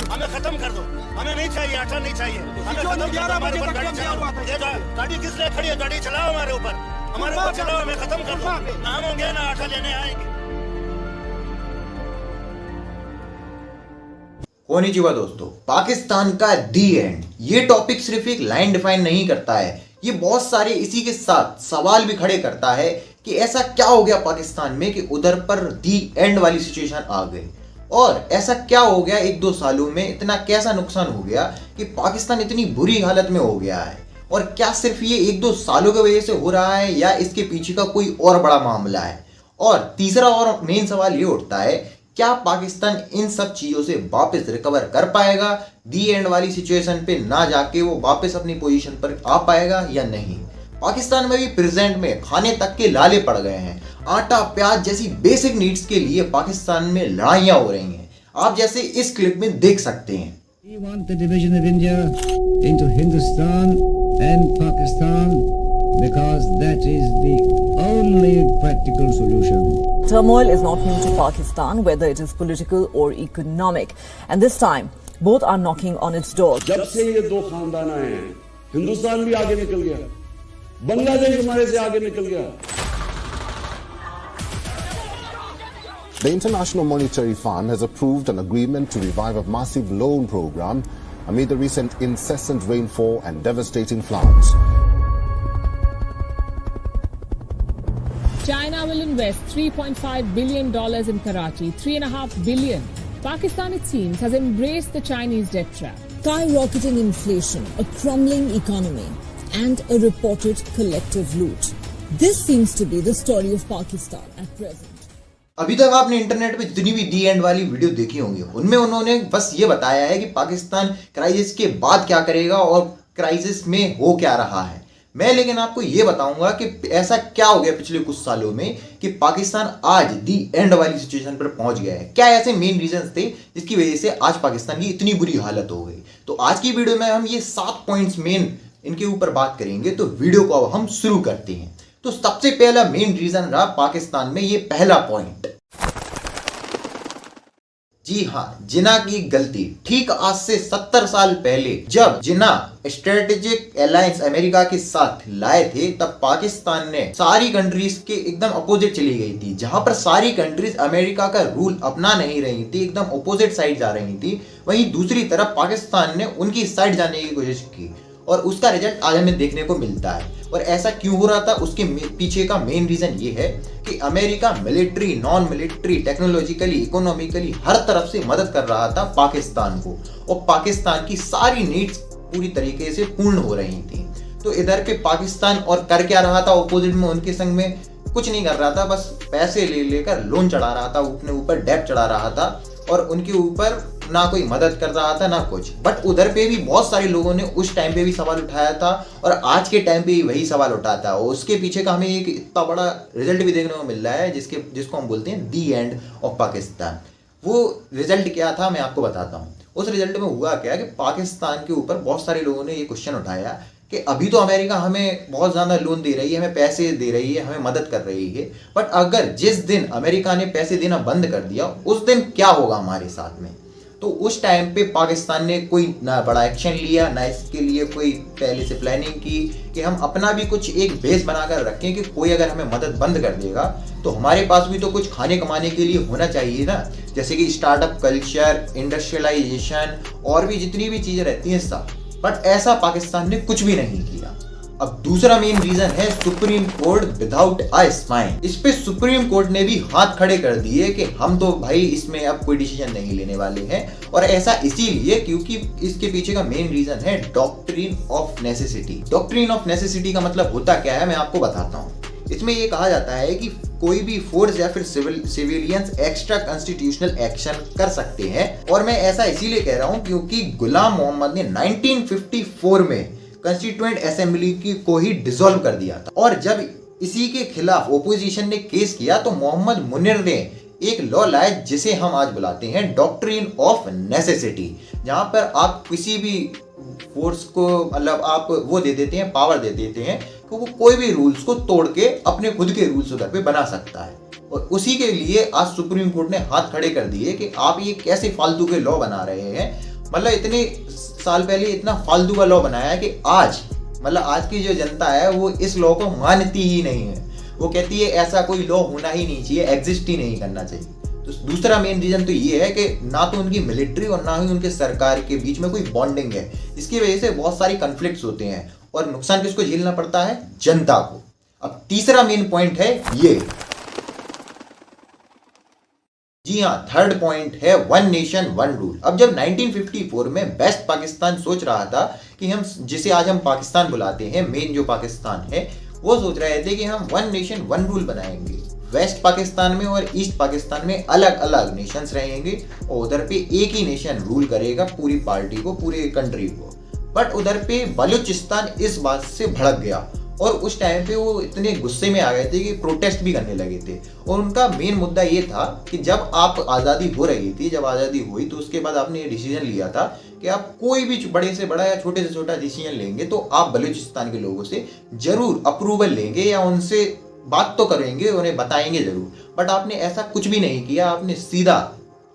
हमें खत्म कर दो, हमें नहीं चाहिए, आटा नहीं चाहिए, हमें खत्म कर दो, हमारे ऊपर गाड़ी चलाओ, ये गाड़ी किस लिए खड़ी है, गाड़ी चलाओ हमारे ऊपर चलाओ, हमें खत्म कर दो, ना हम होंगे ना आटा लेने आएंगे। कोनिचिवा दोस्तों, पाकिस्तान का दी एंड ये टॉपिक सिर्फ एक लाइन डिफाइन नहीं करता है, ये बहुत सारे इसी के साथ सवाल भी खड़े करता है कि ऐसा क्या हो गया पाकिस्तान में कि उधर पर दी एंड वाली सिचुएशन आ गई, और ऐसा क्या हो गया एक दो सालों में, इतना कैसा नुकसान हो गया कि पाकिस्तान इतनी बुरी हालत में हो गया है, और क्या सिर्फ ये एक दो सालों की वजह से हो रहा है या इसके पीछे का कोई और बड़ा मामला है। और तीसरा और मेन सवाल ये उठता है, क्या पाकिस्तान इन सब चीजों से वापस रिकवर कर पाएगा, दी एंड वाली सिचुएशन पे ना जाके वो वापस अपनी पोजीशन पर आ पाएगा या नहीं। पाकिस्तान में भी प्रेजेंट में खाने तक के लाले पड़ गए हैं, आटा प्याज जैसी बेसिक नीड्स के लिए पाकिस्तान में लड़ाइयां हो रही हैं, आप जैसे इस क्लिप में देख सकते हैं। We want the division of India into Hindustan and Pakistan because that is the only practical solution. Turmoil is not new to Pakistan, whether it is political or economic, and this time both are knocking on its door. जब से ये दो खानदान आए हैं, हिंदुस्तान भी आगे निकल गया, बांग्लादेश हमारे से आगे निकल गया। The International Monetary Fund has approved an agreement to revive a massive loan program amid the recent incessant rainfall and devastating floods. China will invest $3.5 billion in Karachi, $3.5 billion. Pakistan, it seems, has embraced the Chinese debt trap. Skyrocketing inflation, a crumbling economy, and a reported collective loot. This seems to be the story of Pakistan at present. अभी तक आपने internet पे जितनी भी दी and वाली video देखी होंगी, उनमें उन्होंने बस ये बताया है कि पाकिस्तान क्राइसिस के बाद क्या करेगा और क्राइसिस में हो क्या रहा है। मैं लेकिन आपको ये बताऊंगा कि ऐसा क्या हो गया पिछले कुछ सालों में कि पाकिस्तान आज दी एंड वाली सिचुएशन पर पहुंच गया है। क्या ऐसे मेन रीजंस थे जिसकी वजह से आज पाकिस्तान की इतनी बुरी हालत हो गई। तो आज की वीडियो में हम ये 7 पॉइंट्स मेन इनके ऊपर बात करेंगे। तो वीडियो को अब हम शुरू करते हैं। तो सबसे पहला मेन रीजन रहा पाकिस्तान में ये पहला पॉइंट, जी हाँ, जिना की गलती। ठीक आज से 70 साल पहले जब जिना स्ट्रेटेजिक अलायंस अमेरिका के साथ लाए थे, तब पाकिस्तान ने सारी कंट्रीज के एकदम अपोजिट चली गई थी। जहां पर सारी कंट्रीज अमेरिका का रूल अपना नहीं रही थी, एकदम अपोजिट साइड जा रही थी, वहीं दूसरी तरफ पाकिस्तान ने उनकी साइड जाने की कोशिश की, और उसका रिजल्ट आज हमें देखने को मिलता है। और ऐसा क्यों हो रहा था, उसके पीछे का मेन रीजन ये है कि America military, non military, technologically, economically हर तरफ से मदद कर रहा था पाकिस्तान को, और पाकिस्तान की सारी नीड्स पूरी तरीके से पूर्ण हो रही थी। तो इधर पे पाकिस्तान और कर क्या रहा था, ऑपोजिट में उनके संग में कुछ नहीं कर रहा था, बस पैसे ले लेकर लोन चढ़ा रहा था, अपने ऊपर डेट चढ़ा रहा था, और उनके ऊपर ना कोई मदद कर रहा था ना कुछ। बट उधर पे भी बहुत सारे लोगों ने उस टाइम पे भी सवाल उठाया था, और आज के टाइम पे भी वही सवाल उठाता है, और उसके पीछे का हमें एक इतना बड़ा रिजल्ट भी देखने को मिल रहा है जिसको हम बोलते हैं दी एंड ऑफ पाकिस्तान। वो रिजल्ट क्या था मैं आपको बताता हूँ। उस रिजल्ट में हुआ क्या कि पाकिस्तान के ऊपर बहुत सारे लोगों ने ये क्वेश्चन उठाया कि अभी तो अमेरिका हमें बहुत ज़्यादा लोन दे रही है, हमें पैसे दे रही है, हमें मदद कर रही है, बट अगर जिस दिन अमेरिका ने पैसे देना बंद कर दिया, उस दिन क्या होगा हमारे साथ में। तो उस टाइम पे पाकिस्तान ने कोई ना बड़ा एक्शन लिया, ना इसके लिए कोई पहले से प्लानिंग की कि हम अपना भी कुछ एक बेस बनाकर रखें कि कोई अगर हमें मदद बंद कर देगा तो हमारे पास भी तो कुछ खाने कमाने के लिए होना चाहिए ना, जैसे कि स्टार्टअप कल्चर, इंडस्ट्रियलाइजेशन, और भी जितनी भी चीज़ें रहती हैं सब। बट ऐसा पाकिस्तान ने कुछ भी नहीं किया। अब दूसरा मेन रीजन है supreme court without a spine. इस पे सुप्रीम कोर्ट ने भी हाथ खड़े कर दिए कि हम तो भाई इसमें अब कोई डिसीजन नहीं लेने वाले हैं, और ऐसा इसीलिए क्योंकि इसके पीछे का मेन रीजन है doctrine of necessity. Doctrine of necessity का मतलब होता क्या है मैं आपको बताता हूँ। इसमें ये कहा जाता है कि कोई भी फोर्स या फिर सिविलियंस एक्स्ट्रा कॉन्स्टिट्यूशनल एक्शन कर सकते हैं, और मैं ऐसा इसीलिए कह रहा हूँ क्योंकि गुलाम मोहम्मद ने 1954 में कॉन्स्टिट्यूएंट असेंबली को ही डिसॉल्व कर दिया था, और जब इसी के खिलाफ ओपोजिशन ने केस किया तो मोहम्मद मुनिर ने एक लॉ लाया जिसे हम आज बुलाते हैं डॉक्ट्रिन ऑफ नेसेसिटी, जहां पर आप किसी भी फोर्स को मतलब आप वो दे देते हैं, पावर दे देते हैं कि वो कोई भी रूल्स को तोड़ के अपने खुद के रूल्स उधर पे बना सकता है। और उसी के लिए आज सुप्रीम कोर्ट ने हाथ खड़े कर दिए कि आप ये कैसे फालतू के लॉ बना रहे हैं। मतलब इतने साल पहले इतना फालतू का लॉ बनाया है कि आज मतलब आज की जो जनता है वो इस लॉ को मानती ही नहीं है। वो कहती है ऐसा कोई लॉ होना ही नहीं चाहिए, एग्जिस्ट ही नहीं करना चाहिए। तो दूसरा मेन रीजन तो ये है कि ना तो उनकी मिलिट्री और ना ही उनके सरकार के बीच में कोई बॉन्डिंग है। इसकी वजह से बहुत सारी कन्फ्लिक्ट्स होते हैं और नुकसान किसको झेलना पड़ता है? जनता को। अब तीसरा मेन पॉइंट है ये, जी हाँ, थर्ड पॉइंट है वन नेशन वन रूल। अब जब 1954 में वेस्ट पाकिस्तान सोच रहा था कि हम जिसे आज हम पाकिस्तान बुलाते हैं, मेन जो पाकिस्तान है, वो सोच रहे थे कि हम वन नेशन वन रूल बनाएंगे। वेस्ट पाकिस्तान में और ईस्ट पाकिस्तान में अलग अलग नेशंस रहेंगे और उधर पे एक ही नेशन रूल करेगा पूरी पार्टी को, पूरे कंट्री को। बट उधर पे बलूचिस्तान इस बात से भड़क गया और उस टाइम पे वो इतने गुस्से में आ गए थे कि प्रोटेस्ट भी करने लगे थे। और उनका मेन मुद्दा ये था कि जब आप आज़ादी हो रही थी, जब आज़ादी हुई तो उसके बाद आपने ये डिसीजन लिया था कि आप कोई भी बड़े से बड़ा या छोटे से छोटा डिसीजन लेंगे तो आप बलूचिस्तान के लोगों से जरूर अप्रूवल लेंगे या उनसे बात तो करेंगे, उन्हें बताएंगे जरूर। बट आपने ऐसा कुछ भी नहीं किया, आपने सीधा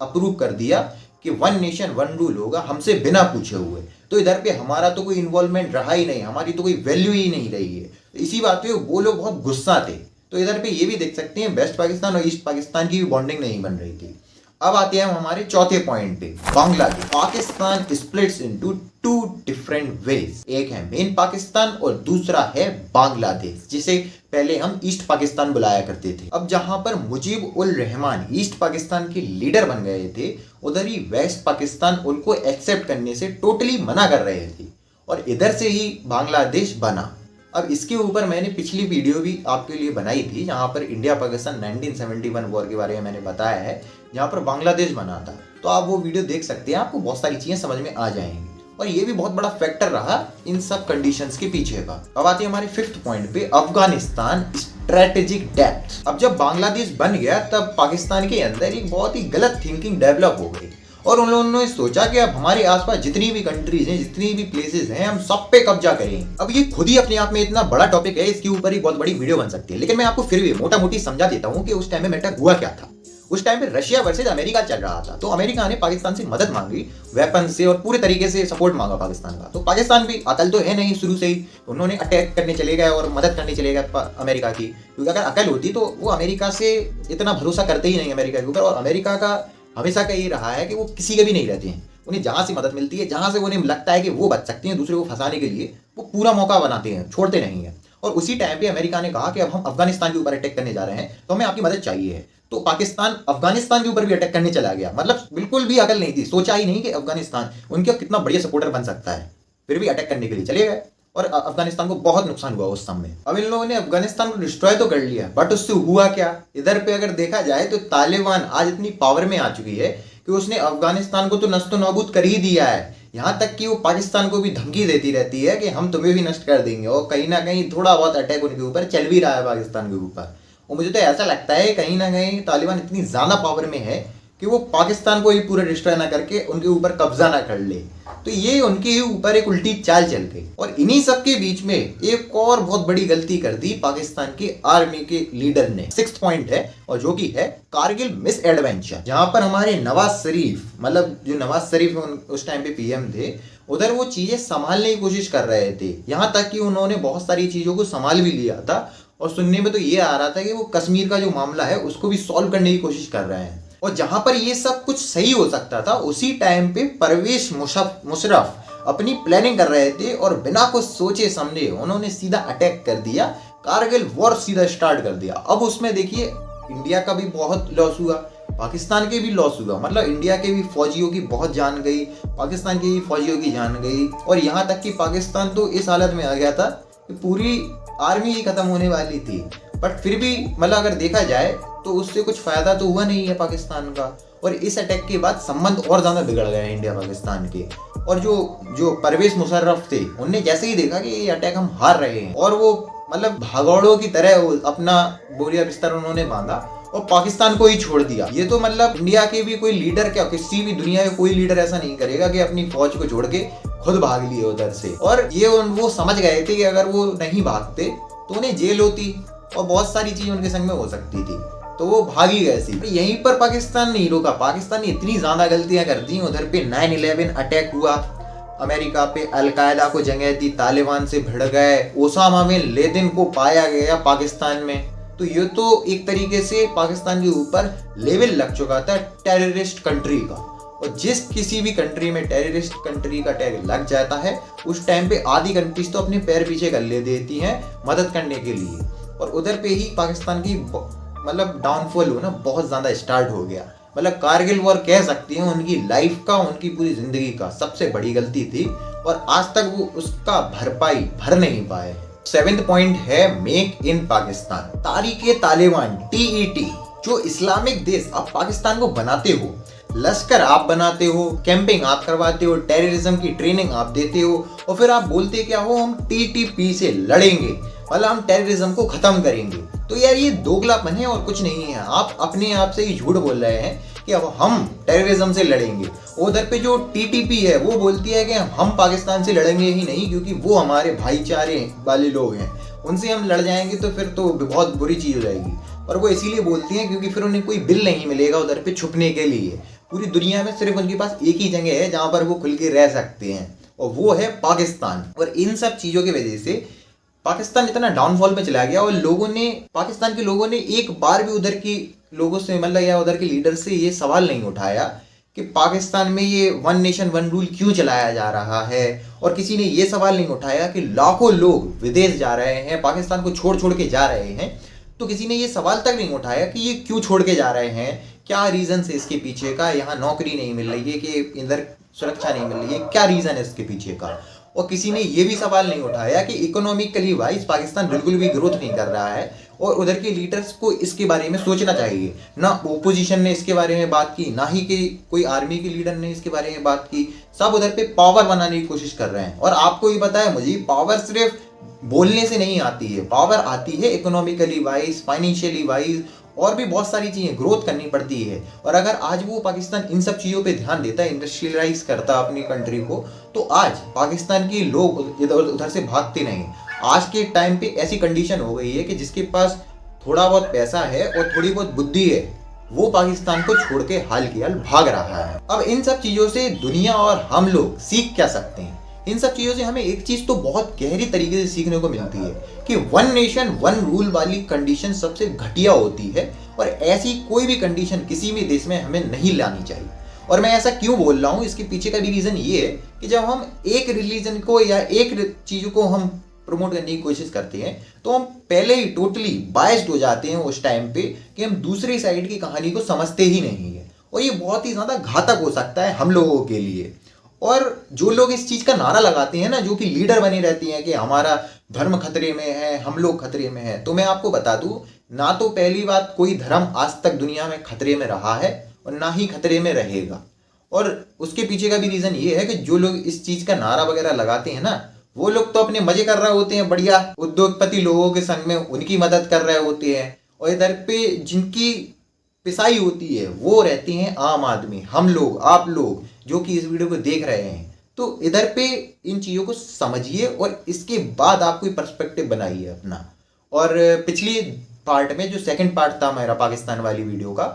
अप्रूव कर दिया कि वन नेशन वन रूल होगा, हमसे बिना पूछे हुए। तो इधर पे हमारा तो कोई इन्वॉल्वमेंट रहा ही नहीं, हमारी तो कोई वैल्यू ही नहीं रही है। तो इसी बात पे वो लोग बहुत गुस्सा थे। तो इधर पे ये भी देख सकते हैं वेस्ट पाकिस्तान और ईस्ट पाकिस्तान की भी बॉन्डिंग नहीं बन रही थी। अब आते हैं हम हमारे चौथे पॉइंट पे, Bangladesh. Pakistan splits into two different ways. एक है मेन पाकिस्तान और दूसरा है बांग्लादेश, जिसे पहले हम ईस्ट पाकिस्तान बुलाया करते थे। अब जहां पर मुजीब उल रहमान ईस्ट पाकिस्तान के लीडर बन गए थे, उधर ही वेस्ट पाकिस्तान उनको एक्सेप्ट करने से टोटली मना कर रहे थे और इधर से ही बांग्लादेश बना। अब इसके ऊपर मैंने पिछली वीडियो भी आपके लिए बनाई थी, जहां पर इंडिया पाकिस्तान 1971 वॉर के बारे में मैंने बताया है, जहां पर बांग्लादेश बना था। तो आप वो वीडियो देख सकते हैं, आपको बहुत सारी चीजें समझ में आ जाएंगी। और ये भी बहुत बड़ा फैक्टर रहा इन सब कंडीशंस के पीछे का। अब आते हैं हमारे फिफ्थ पॉइंट पे, अफगानिस्तान स्ट्रेटेजिक डेप्थ। अब जब बांग्लादेश बन गया तब पाकिस्तान के अंदर एक बहुत ही गलत थिंकिंग डेवलप हो गई और उन्होंने सोचा कि अब हमारे आसपास जितनी भी कंट्रीज हैं, जितनी भी प्लेसेस हैं, हम सब पे कब्जा करें। अब ये खुद ही अपने आप में इतना बड़ा टॉपिक है, इसके ऊपर ही बहुत बड़ी वीडियो बन सकती है, लेकिन मैं आपको फिर भी मोटा मोटी समझा देता हूँ कि उस टाइम में मैटर हुआ क्या था। उस टाइम पे रशिया वर्सेज अमेरिका चल रहा था, तो अमेरिका ने पाकिस्तान से मदद मांगी वेपन से और पूरे तरीके से सपोर्ट मांगा पाकिस्तान का। तो पाकिस्तान भी अकल तो है नहीं शुरू से ही, उन्होंने अटैक करने चले गए और मदद करने चले गए अमेरिका की, क्योंकि अगर अकल होती तो वो अमेरिका से इतना भरोसा करते ही नहीं अमेरिका के ऊपर। और अमेरिका का हमेशा का ये रहा है कि वो किसी के भी नहीं रहते हैं, उन्हें जहां से मदद मिलती है, जहां से उन्हें लगता है कि वो बच सकते हैं दूसरे को फंसाने के लिए, वो पूरा मौका बनाते हैं, छोड़ते नहीं है। और उसी टाइम पे अमेरिका ने कहा कि अब हम अफगानिस्तान के ऊपर अटैक करने जा रहे हैं, तो हमें आपकी मदद चाहिए है। तो पाकिस्तान अफगानिस्तान के ऊपर भी अटैक करने चला गया। मतलब बिल्कुल भी अकल नहीं थी, सोचा ही नहीं कि अफगानिस्तान उनका कितना बढ़िया सपोर्टर बन सकता है, फिर भी अटैक करने के लिए चले गए और अफगानिस्तान को बहुत नुकसान हुआ उस समय। अब इन लोगों ने अफगानिस्तान को डिस्ट्रॉय तो कर लिया, बट उससे हुआ क्या? इधर पे अगर देखा जाए तो तालिबान आज इतनी पावर में आ चुकी है कि उसने अफगानिस्तान को तो नष्ट नाबूद कर ही दिया है। यहाँ तक कि वो पाकिस्तान को भी धमकी देती रहती है कि हम तुम्हें भी नष्ट कर देंगे, और कहीं ना कहीं थोड़ा बहुत अटैक उनके ऊपर चल भी रहा है पाकिस्तान के ऊपर। और मुझे तो ऐसा लगता है कहीं ना कहीं तालिबान इतनी ज्यादा पावर में है कि वो पाकिस्तान को ही पूरा डिस्ट्रॉय ना करके उनके ऊपर कब्जा ना कर ले। तो ये उनके ऊपर एक उल्टी चाल चल गई। और इन्हीं सब के बीच में एक और बहुत बड़ी गलती कर दी पाकिस्तान की आर्मी के लीडर ने। सिक्स्थ पॉइंट है, और जो कि है कारगिल मिस एडवेंचर, जहां पर हमारे नवाज शरीफ, मतलब जो नवाज शरीफ उस टाइम पे पीएम थे, उधर वो चीजें संभालने की कोशिश कर रहे थे। यहां तक कि उन्होंने बहुत सारी चीजों को संभाल भी लिया था, और सुनने में तो ये आ रहा था कि वो कश्मीर का जो मामला है उसको भी सॉल्व करने की कोशिश कर रहे हैं। और जहां पर ये सब कुछ सही हो सकता था, उसी टाइम पे परवेज मुशर्रफ अपनी प्लानिंग कर रहे थे और बिना कुछ सोचे समझे उन्होंने सीधा अटैक कर दिया, कारगिल वॉर सीधा स्टार्ट कर दिया। अब उसमें देखिए इंडिया का भी बहुत लॉस हुआ, पाकिस्तान के भी लॉस हुआ। मतलब इंडिया के भी फौजियों की बहुत जान गई, पाकिस्तान के भी फौजियों की जान गई, और यहाँ तक कि पाकिस्तान तो इस हालत में आ गया था कि पूरी आर्मी ही खत्म होने वाली थी। बट फिर भी मतलब अगर देखा जाए तो उससे कुछ फायदा तो हुआ नहीं है पाकिस्तान का। और इस अटैक के बाद संबंध और ज्यादा बिगड़ गए इंडिया पाकिस्तान के। और जो परवेज मुशर्रफ थे, उनने जैसे ही देखा कि ये अटैक हम हार रहे हैं, और वो मतलब भागौड़ों की तरह अपना बोरिया बिस्तर उन्होंने बांधा और पाकिस्तान को ही छोड़ दिया। ये तो मतलब इंडिया के भी कोई लीडर, क्या किसी भी दुनिया के कोई लीडर ऐसा नहीं करेगा कि अपनी फौज को छोड़ के खुद भाग लिए उधर से। और ये वो समझ गए थे कि अगर वो नहीं भागते तो उन्हें जेल होती और बहुत सारी चीजें उनके संग में हो सकती थी, तो वो भाग ही गए थे। यहीं पर पाकिस्तान नहीं रुका, पाकिस्तान ने इतनी ज्यादा गलतियां कर दी। उधर पे 9/11 अटैक हुआ, अमेरिका पे अलकायदा को जगह दी, तालिबान से भिड़ गए, ओसामा बिन लेदेन को पाया गया पाकिस्तान में। तो ये तो एक तरीके से पाकिस्तान के ऊपर लेवल लग चुका था टेररिस्ट कंट्री का। और जिस किसी भी कंट्री में टेररिस्ट कंट्री का टैग लग जाता है, उस टाइम पे आधी कंट्रीज तो अपने पैर पीछे कर ले देती हैं मदद करने के लिए। और उधर पे ही पाकिस्तान की मतलब डाउनफॉल होना बहुत ज्यादा स्टार्ट हो गया। मतलब कारगिल वॉर कह सकती हैं उनकी लाइफ का, उनकी पूरी जिंदगी का सबसे बड़ी गलती थी और आज तक वो उसका भरपाई भर नहीं पाए। 7th पॉइंट है मेक इन पाकिस्तान। तारीके तालिबान TET, जो इस्लामिक देश आप पाकिस्तान को बनाते हो, लश्कर आप बनाते हो, कैंपिंग आप करवाते हो, टेररिज्म की ट्रेनिंग आप देते हो, और फिर आप बोलते क्या हो, हम TTP से लड़ेंगे, मतलब हम टेररिज्म को खत्म करेंगे। तो यार ये दोगलापन है और कुछ नहीं है। आप अपने आप से ही झूठ बोल रहे हैं कि अब हम टेररिज्म से लड़ेंगे। उधर पे जो TTP है वो बोलती है कि हम पाकिस्तान से लड़ेंगे ही नहीं, क्योंकि वो हमारे भाईचारे वाले लोग हैं, उनसे हम लड़ जाएंगे तो फिर तो बहुत बुरी चीज हो जाएगी। और वो इसीलिए बोलती हैं क्योंकि फिर उन्हें कोई बिल नहीं मिलेगा उधर पे छुपने के लिए। पूरी दुनिया में सिर्फ उनके पास एक ही जगह है जहां पर वो खुल के रह सकते हैं, और वो है पाकिस्तान। और इन सब चीजों की वजह से पाकिस्तान इतना डाउनफॉल पे चला गया और पाकिस्तान के लोगों ने एक बार भी उधर की लोगों से मतलब या उधर के लीडर से ये सवाल नहीं उठाया कि पाकिस्तान में ये 1 नेशन 1 रूल क्यों चलाया जा रहा है। और किसी ने ये सवाल नहीं उठाया कि लाखों लोग विदेश जा रहे हैं, पाकिस्तान को छोड़ के जा रहे हैं, तो किसी ने ये सवाल तक नहीं उठाया कि ये क्यों छोड़ के जा रहे हैं, क्या रीजन है इसके पीछे का, यहाँ नौकरी नहीं मिल रही है कि इधर सुरक्षा नहीं मिल रही है, क्या रीजन है इसके पीछे का। और किसी ने ये भी सवाल नहीं उठाया कि इकोनॉमिकली वाइज पाकिस्तान बिल्कुल भी ग्रोथ नहीं कर रहा है और उधर के लीडर्स को इसके बारे में सोचना चाहिए। ना ओपोजिशन ने इसके बारे में बात की, ना ही कि कोई आर्मी के लीडर ने इसके बारे में बात की। सब उधर पे पावर बनाने की कोशिश कर रहे हैं। और आपको भी पता है, मुझे पावर सिर्फ बोलने से नहीं आती है, पावर आती है इकोनॉमिकली वाइज, फाइनेंशियली वाइज, और भी बहुत सारी चीजें ग्रोथ करनी पड़ती है। और अगर आज वो पाकिस्तान इन सब चीजों पे ध्यान देता है, इंडस्ट्रियलाइज करता अपनी कंट्री को, तो आज पाकिस्तान के लोग इधर उधर से भागते नहीं। आज के टाइम पे ऐसी कंडीशन हो गई है कि जिसके पास थोड़ा बहुत पैसा है और थोड़ी बहुत बुद्धि है, वो पाकिस्तान को छोड़ के हाल की हाल भाग रहा है। अब इन सब चीजों से दुनिया और हम लोग सीख क्या सकते हैं? इन सब चीजों से हमें एक चीज तो बहुत गहरी तरीके से सीखने को मिलती है कि 1 नेशन 1 रूल वाली कंडीशन सबसे घटिया होती है और ऐसी कोई भी कंडीशन किसी भी देश में हमें नहीं लानी चाहिए। और मैं ऐसा क्यों बोल रहा हूँ, इसके पीछे का भी रीजन ये है कि जब हम एक रिलीजन को या एक चीज को हम प्रमोट करने की कोशिश करते हैं तो हम पहले ही टोटली बायस्ड हो जाते हैं उस टाइम पे कि हम दूसरी साइड की कहानी को समझते ही नहीं है। और ये बहुत ही ज्यादा घातक हो सकता है हम लोगों के लिए। और जो लोग इस चीज का नारा लगाते हैं ना, जो कि लीडर बने रहती हैं कि हमारा धर्म खतरे में है, हम लोग खतरे में हैं, तो मैं आपको बता दूं, ना तो पहली बात कोई धर्म आज तक दुनिया में खतरे में रहा है और ना ही खतरे में रहेगा। और उसके पीछे का भी रीजन ये है कि जो लोग इस चीज का नारा वगैरह लगाते हैं ना, वो लोग तो अपने मजे कर रहे होते हैं, बढ़िया उद्योगपति लोगों के संग में उनकी मदद कर रहे होते हैं, और इधर पे जिनकी पिसाई होती है वो रहती हैं आम आदमी, हम लोग, आप लोग जो कि इस वीडियो को देख रहे हैं। तो इधर पे इन चीज़ों को समझिए और इसके बाद आप कोई पर्सपेक्टिव बनाइए अपना। और पिछली पार्ट में जो 2nd पार्ट था मेरा पाकिस्तान वाली वीडियो का,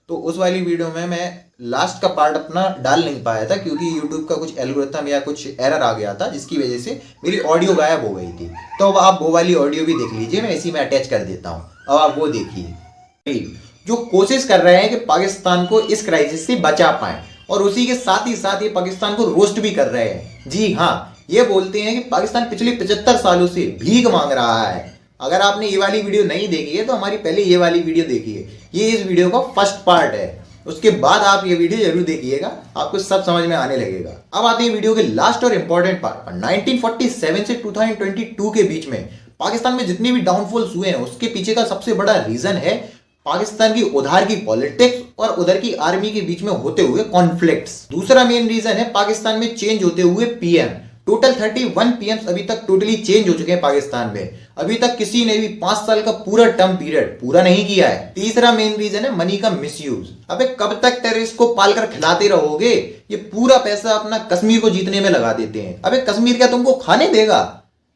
तो उस वाली वीडियो में मैं लास्ट का पार्ट अपना डाल नहीं पाया था क्योंकि यूट्यूब का कुछ एल्गोरिथम या कुछ एरर आ गया था, जिसकी वजह से मेरी ऑडियो गायब हो गई थी। तो अब आप वो वाली ऑडियो भी देख लीजिए, मैं इसी में अटैच कर देता हूँ, अब आप वो देखिए। जो कोशिश कर रहे हैं कि पाकिस्तान को इस क्राइसिस से बचा पाएं, और उसी के साथ ही साथ ये पाकिस्तान को रोस्ट भी कर रहे हैं। जी हाँ, ये बोलते हैं कि पाकिस्तान पिछले 75 सालों से भीख मांग रहा है। अगर आपने ये वाली वीडियो नहीं देखी है तो हमारी पहले ये वाली वीडियो देखिए, ये इस वीडियो का फर्स्ट पार्ट है। उसके बाद आप ये वीडियो जरूर देखिएगा, आपको सब समझ में आने लगेगा। अब आते हैं वीडियो के लास्ट और इंपॉर्टेंट पार्ट पर। 1947 से 2022 के बीच में पाकिस्तान में जितने भी डाउनफॉल्स हुए हैं, उसके पीछे का सबसे बड़ा रीजन है पाकिस्तान की उधार की पॉलिटिक्स और उधर की आर्मी के बीच में होते हुए कॉन्फ्लिक्ट्स। दूसरा मेन रीजन है पाकिस्तान में चेंज होते हुए पीएम। टोटल 31 पीएम्स अभी तक टोटली चेंज हो चुके हैं पाकिस्तान में। अभी तक किसी ने भी 5 साल का पूरा टर्म पीरियड पूरा नहीं किया है। तीसरा मेन रीजन है मनी का मिसयूज। अबे कब तक टेररिस्ट को पालकर खिलाते रहोगे? ये पूरा पैसा अपना कश्मीर को जीतने में लगा देते हैं। अबे कश्मीर क्या तुमको खाने देगा?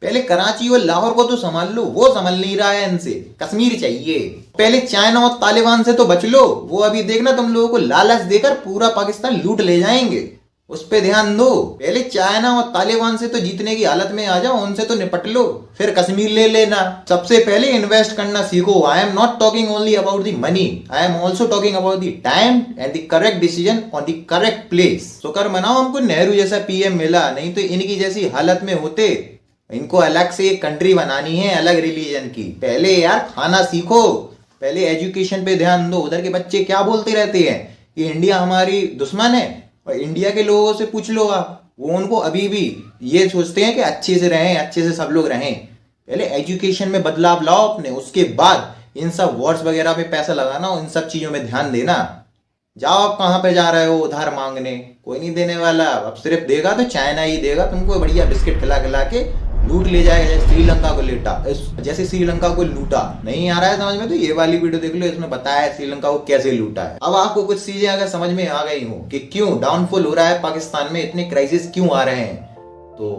पहले कराची और लाहौर को तो संभाल लो, वो संभाल नहीं रहा है इनसे। कश्मीर चाहिए। पहले चाइना और तालिबान से तो बच लो, वो अभी देखना तुम लोगों को लालच देकर पूरा पाकिस्तान लूट ले जाएंगे, उस पे ध्यान दो। पहले चाइना और तालिबान से तो जीतने की हालत में आ जाओ, उनसे तो निपट लो, फिर कश्मीर ले लेना। सबसे पहले इन्वेस्ट करना सीखो। I am not talking only about the money, I am also talking about the time and the correct decision on the correct place. शुक्र मनाओ हमको नेहरू जैसा पीएम मिला, नहीं तो इनकी जैसी हालत में होते। इनको अलग से एक कंट्री बनानी है, अलग रिलीजन की। पहले यार खाना सीखो, पहले एजुकेशन पे ध्यान दो। उधर के बच्चे क्या बोलते रहते हैं कि इंडिया हमारी दुश्मन है, और इंडिया के लोगों से पूछ लो आप, वो उनको अभी भी ये सोचते हैं कि अच्छे से रहें, अच्छे से सब लोग रहें। पहले एजुकेशन में बदलाव लाओ अपने, उसके बाद इन सब वॉर्स वगैरह में पैसा लगाना और इन सब चीजों में ध्यान देना। जाओ आप कहाँ पे जा रहे हो उधार मांगने, कोई नहीं देने वाला। अब सिर्फ देगा तो चाइना ही देगा तुमको, बढ़िया बिस्किट खिला खिला के लूट ले जाएगा, जैसे श्रीलंका को लेटा, जैसे श्रीलंका को लूटा। नहीं आ रहा है समझ में तो ये वाली वीडियो देख लो, इसमें बताया है श्रीलंका को कैसे लूटा है। अब आपको कुछ चीजें अगर समझ में आ गई हो कि क्यों डाउनफॉल हो रहा है पाकिस्तान में, इतने क्राइसिस क्यों आ रहे हैं, तो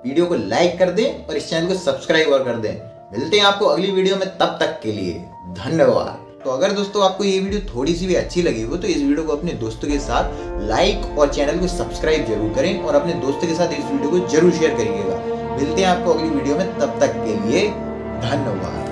वीडियो को लाइक कर दें और इस चैनल को सब्सक्राइब और कर दें। मिलते हैं आपको अगली वीडियो में, तब तक के लिए धन्यवाद। तो अगर दोस्तों आपको ये वीडियो थोड़ी सी भी अच्छी लगी हो तो इस वीडियो को अपने दोस्तों के साथ लाइक और चैनल को सब्सक्राइब जरूर करें और अपने दोस्तों के साथ इस वीडियो को जरूर शेयर करिएगा। मिलते हैं आपको अगली वीडियो में, तब तक के लिए धन्यवाद।